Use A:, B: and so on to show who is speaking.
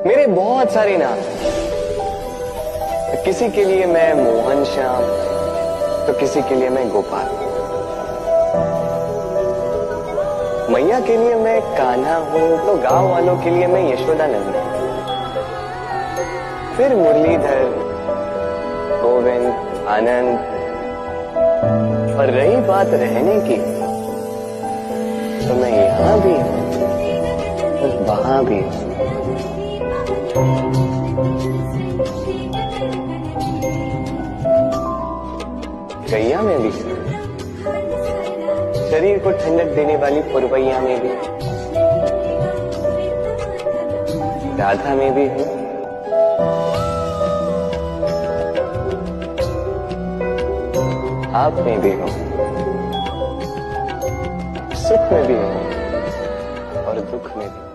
A: मेरे बहुत सारे नाम। किसी के लिए मैं मोहन श्याम, तो किसी के लिए मैं गोपाल। मैया के लिए मैं कान्हा हूं, तो गांव वालों के लिए मैं यशोदानंद हूं। फिर मुरलीधर, गोविंद, आनंद। और रही बात रहने की, तो मैं यहां भी हूं और वहां भी हूं। गैया में भी, शरीर को ठंडक देने वाली पुरवैया में भी, राधा में भी हूं, आप में भी हूं, सुख में भी हूं और दुख में भी।